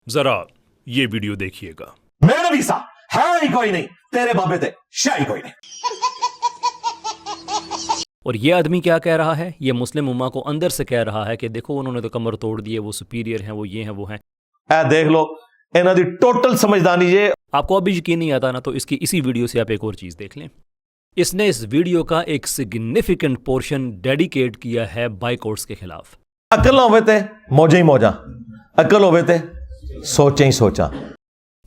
जरा ये वीडियो देखिएगा। मेरे नबी साहब है ही कोई नहीं, तेरे बाबे थे शाही कोई नहीं। और ये आदमी क्या कह रहा है? ये मुस्लिम उम्मा को अंदर से कह रहा है कि देखो उन्होंने तो कमर तोड़ दी है, वो सुपीरियर हैं, वो ये हैं, वो हैं। देख लो इन्हां दी टोटल समझदारी जे। आपको अभी यकीन नहीं आता ना, तो इसकी इसी वीडियो से आप एक और चीज़ देख लें। इसने इस वीडियो का एक सिग्निफिकेंट पोर्शन डेडिकेट किया है बाइकआउट्स के खिलाफ। अकल होवे ते मौजा ही मौजा, अकल होवे ते सोचा ही सोचा।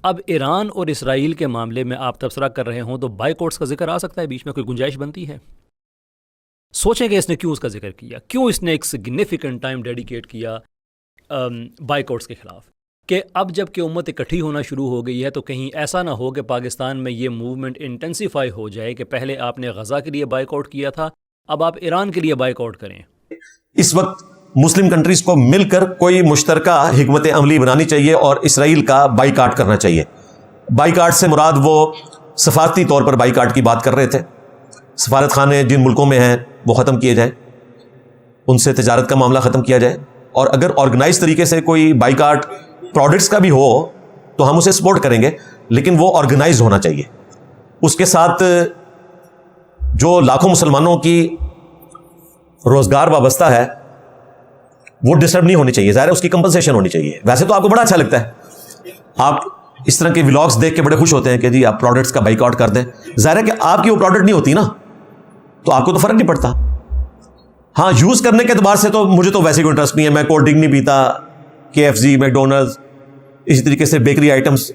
अब ईरान और इसराइल के मामले में आप तबसरा कर रहे हों तो बाइकआउट्स का जिक्र आ सकता है, बीच में कोई गुंजाइश बनती है? सोचें कि इसने क्यों उसका जिक्र किया, क्यों इसने एक सिग्निफिकेंट टाइम डेडिकेट किया बाइकआउट्स के खिलाफ। कि अब जब कि उम्मत इकट्ठी होना शुरू हो गई है तो कहीं ऐसा ना हो कि पाकिस्तान में ये मूवमेंट इंटेंसिफाई हो जाए कि पहले आपने गज़ा के लिए बाइकआउट किया था, अब आप ईरान के लिए बाइकआउट करें। इस वक्त मुस्लिम कंट्रीज को मिलकर कोई मुश्तरका हिकमत अमली बनानी चाहिए और इसराइल का बाइकाट करना चाहिए। बाइकाट से मुराद वो सफारती तौर पर बाइकाट की बात कर रहे थे। सफारत खाने जिन मुल्कों में हैं वो ख़त्म किए जाए, उनसे तजारत का मामला ख़त्म किया जाए, और अगर ऑर्गेनाइज तरीके से कोई बाइकाट प्रोडक्ट्स का भी हो तो हम उसे सपोर्ट करेंगे, लेकिन वो ऑर्गेनाइज होना चाहिए। उसके साथ जो लाखों मुसलमानों की रोज़गार वाबस्ता है वो डिस्टर्ब नहीं होनी चाहिए। ज़ाहिर है उसकी कंपनसेशन होनी चाहिए। वैसे तो आपको बड़ा अच्छा लगता है, आप इस तरह के व्लॉग्स देख के बड़े खुश होते हैं कि जी आप प्रोडक्ट्स का बाइकआउट कर दें। ज़ाहिर है कि आपकी वो प्रोडक्ट नहीं होती ना, तो आपको तो फ़र्क नहीं पड़ता। हाँ, यूज़ करने के एतबार से तो मुझे तो वैसे कोई इंटरेस्ट नहीं है। मैं कोल्ड ड्रिंक नहीं पीता, KFC, मैकडोनल्ड्स, इसी तरीके से बेकरी आइटम्स,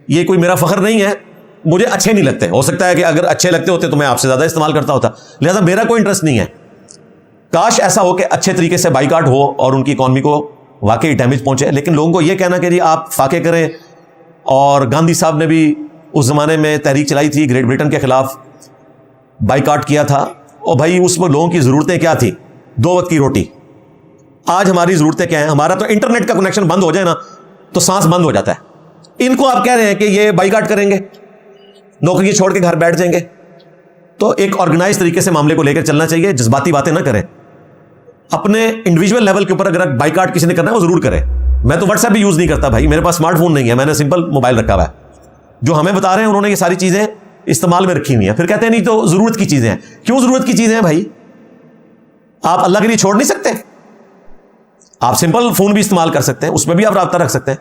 ये कोई मेरा फ़ख्र नहीं है, मुझे अच्छे नहीं लगते। हो सकता है कि अगर अच्छे लगते होते तो मैं आपसे ज़्यादा इस्तेमाल करता होता, लिहाजा मेरा कोई इंटरेस्ट नहीं है। काश ऐसा हो कि अच्छे तरीके से बाइकाट हो और उनकी इकॉनमी को वाकई डैमेज पहुंचे। लेकिन लोगों को ये कहना कि जी आप फाके करें, और गांधी साहब ने भी उस ज़माने में तहरीक चलाई थी, ग्रेट ब्रिटेन के ख़िलाफ़ बाइकाट किया था, और भाई उस वक्त लोगों की ज़रूरतें क्या थी? 2 वक्त की रोटी। आज हमारी ज़रूरतें क्या हैं? हमारा तो इंटरनेट का कनेक्शन बंद हो जाए ना तो सांस बंद हो जाता है। इनको आप कह रहे हैं कि ये बाइकाट करेंगे, नौकरी छोड़ के घर बैठ जाएंगे। तो एक ऑर्गेनाइज तरीके से मामले को लेकर चलना चाहिए, जज्बाती बातें ना करें। अपने इंडिविजुअल लेवल के ऊपर अगर बाइकाट किसी ने करना है वो ज़रूर करे। मैं तो व्हाट्सएप भी यूज़ नहीं करता भाई, मेरे पास स्मार्टफोन नहीं है, मैंने सिंपल मोबाइल रखा हुआ है। जो हमें बता रहे हैं उन्होंने ये सारी चीज़ें इस्तेमाल में रखी हुई हैं, फिर कहते हैं नहीं तो ज़रूरत की चीज़ें हैं। क्यों ज़रूरत की चीज़ें हैं भाई? आप अल्लाह के लिए छोड़ नहीं सकते? आप सिंपल फ़ोन भी इस्तेमाल कर सकते हैं, उसमें भी आप राब्ता रख सकते हैं।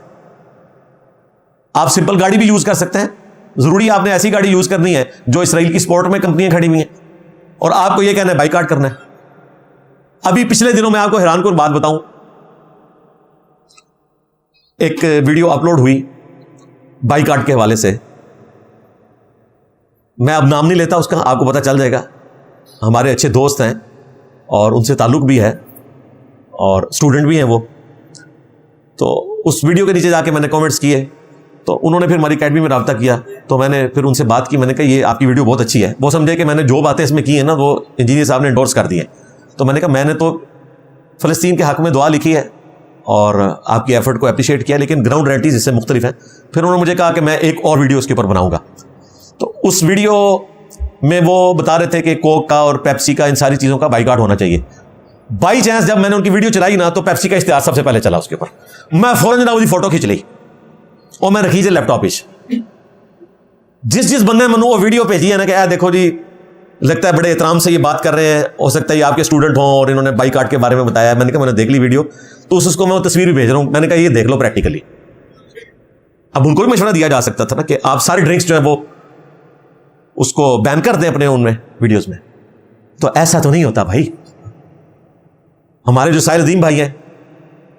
आप सिंपल गाड़ी भी यूज़ कर सकते हैं। ज़रूरी आपने ऐसी गाड़ी यूज़ करनी है जो इसराइल की स्पोर्ट में कंपनियां खड़ी हुई हैं, और आपको यह कहना है बाइकाट करना है? अभी पिछले दिनों में आपको हैरान कुन बात बताऊं, एक वीडियो अपलोड हुई बाइकाट के हवाले से। मैं अब नाम नहीं लेता उसका, आपको पता चल जाएगा। हमारे अच्छे दोस्त हैं और उनसे ताल्लुक़ भी है और स्टूडेंट भी हैं वो। तो उस वीडियो के नीचे जाके मैंने कमेंट्स किए, तो उन्होंने फिर हमारी अकेडमी में रब्ता किया। तो मैंने फिर उनसे बात की, मैंने कहा ये आपकी वीडियो बहुत अच्छी है। वो समझे कि मैंने जो बातें इसमें की हैं ना वो इंजीनियर साहब ने एंडोर्स कर दी हैं। तो मैंने कहा मैंने तो फ़लस्तीन के हक़ में दुआ लिखी है और आपकी एफर्ट को अप्रिशिएट किया, लेकिन ग्राउंड रियलिटीज़ इससे मुख्तलिफ हैं। फिर उन्होंने मुझे कहा कि मैं एक और वीडियो उसके ऊपर बनाऊँगा। तो उस वीडियो में वो बता रहे थे कि कोक का और पेप्सी का, इन सारी चीज़ों का बाइकाट होना चाहिए। बाई चांस जब मैंने उनकी वीडियो चलाई ना तो पेप्सी का इश्तिहार सबसे पहले चला उसके ऊपर। मैं फ़ौरन जनाब उसकी फ़ोटो खींच ली और मैं रखी लैपटॉप जिस बंदे ने वो वीडियो भेजी है ना कि देखो जी लगता है बड़े एहतराम से ये बात कर रहे हैं, हो सकता है ये आपके स्टूडेंट हों और इन्होंने बाइकाट के बारे में बताया। मैंने कहा मैंने देख ली वीडियो, तो उसको मैं वो तस्वीर भी भेज रहा हूँ। मैंने कहा ये देख लो प्रैक्टिकली। अब उनको भी मशवरा दिया जा सकता था ना कि आप सारी ड्रिंक्स जो है वो उसको बैन कर दें अपने उनमें वीडियोज़ में। तो ऐसा तो नहीं होता भाई। हमारे जो साहिल अजीम भाई हैं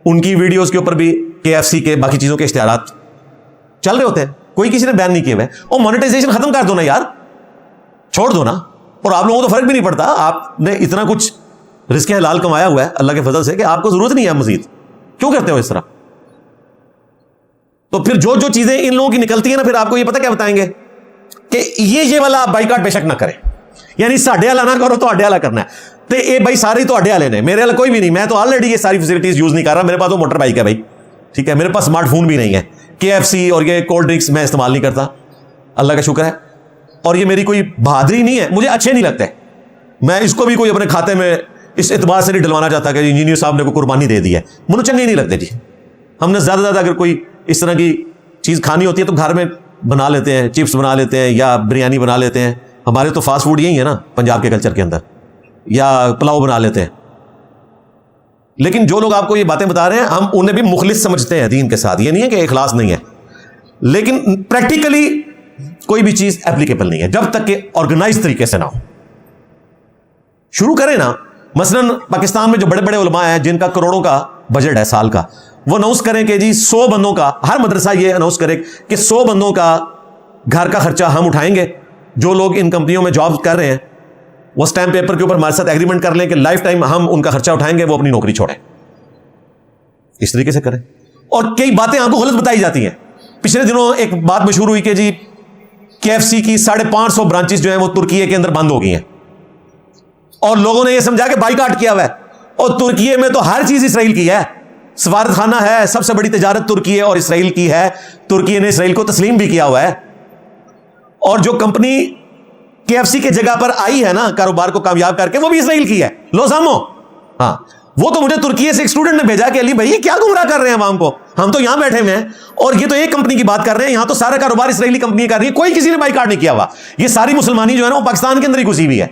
उनकी वीडियोज़ के ऊपर भी KFC के बाकी चीज़ों के इश्तिहारात चल रहे होते हैं, कोई किसी ने बैन नहीं किए हुए। और मोनेटाइजेशन खत्म कर दो ना यार, छोड़ दो ना। और आप लोगों को तो फर्क भी नहीं पड़ता, आपने इतना कुछ रिस्क हलाल कमाया हुआ है अल्लाह के फजल से कि आपको जरूरत नहीं है मजीद। क्यों करते हो इस तरह? तो फिर जो जो चीजें इन लोगों की निकलती है ना, फिर आपको ये पता क्या बताएंगे कि ये वाला आप बाइकाट बेशक ना करें, यानी साढ़े वाला ना करो तो आडे वाला करना है। तो ये भाई सारे तो आडे वाले ने, मेरे वाला कोई भी नहीं। मैं तो ऑलरेडी ये सारी फैसिलिटीज यूज नहीं कर रहा, मेरे पास तो मोटर बाइक है भाई, ठीक है। मेरे पास स्मार्टफोन भी नहीं है। KFC और ये कोल्ड ड्रिंक्स मैं इस्तेमाल नहीं करता, अल्लाह का शुक्र है। और ये मेरी कोई बहादुरी नहीं है, मुझे अच्छे नहीं लगते। मैं इसको भी कोई अपने खाते में इस एतबार से नहीं डलवाना चाहता कि इंजीनियर साहब ने कोई कुर्बानी दे दी है, मुझे चंगे नहीं लगते जी। हमने ज़्यादा अगर कोई اس طرح کی چیز کھانی ہوتی ہے تو گھر میں بنا لیتے ہیں, چپس بنا لیتے ہیں یا بریانی بنا لیتے ہیں. ہمارے تو فاسٹ فوڈ یہی ہے نا پنجاب کے کلچر کے اندر, یا پلاؤ بنا لیتے ہیں. لیکن جو لوگ آپ کو یہ باتیں بتا رہے ہیں ہم انہیں بھی مخلص سمجھتے ہیں دین کے ساتھ, یہ نہیں ہے کہ اخلاص نہیں ہے, لیکن پریکٹیکلی کوئی بھی چیز اپلیکیبل نہیں ہے جب تک کہ آرگنائز طریقے سے نہ ہو. شروع کریں نا, مثلا پاکستان میں جو بڑے بڑے علماء ہیں جن کا کروڑوں کا بجٹ ہے سال کا, وہ اناؤنس کریں کہ جی 100 بندوں کا, ہر مدرسہ یہ اناؤنس کرے کہ 100 بندوں کا گھر کا خرچہ ہم اٹھائیں گے. جو لوگ ان کمپنیوں میں جاب کر رہے ہیں وہ اسٹیمپ پیپر کے اوپر ہمارے ساتھ ایگریمنٹ کر لیں کہ لائف ٹائم ہم ان کا خرچہ اٹھائیں گے, وہ اپنی نوکری چھوڑیں. اس طریقے سے کریں. اور کئی باتیں آپ کو غلط بتائی جاتی ہیں. پچھلے دنوں ایک بات مشہور ہوئی کہ جی KFC کی 550 برانچز جو ہیں وہ ترکیے کے اندر بند ہو گئی ہیں, اور لوگوں نے یہ سمجھا کہ بائیکاٹ کیا ہوا ہے. اور ترکیے میں تو ہر چیز اسرائیل کی ہے, سفارت خانہ ہے, سب سے بڑی تجارت ترکیے اور اسرائیل کی ہے, ترکیے نے اسرائیل کو تسلیم بھی کیا ہوا ہے. اور جو کمپنی KFC کے جگہ پر آئی ہے نا کاروبار کو کامیاب کر کے, وہ بھی اسرائیل کی ہے. لو سامو, ہاں وہ تو مجھے ترکیے سے ایک اسٹوڈنٹ نے بھیجا کہ علی بھائی یہ کیا گمراہ کر رہے ہیں عوام کو, ہم تو یہاں بیٹھے ہوئے ہیں اور یہ تو ایک کمپنی کی بات کر رہے ہیں, یہاں تو سارا کاروبار اسرائیلی کمپنی کر رہی ہے, کوئی کسی نے بائیکاٹ نہیں کیا ہوا. یہ ساری مسلمانی جو ہے نا وہ پاکستان کے اندر ہی گھسی ہوئی ہے.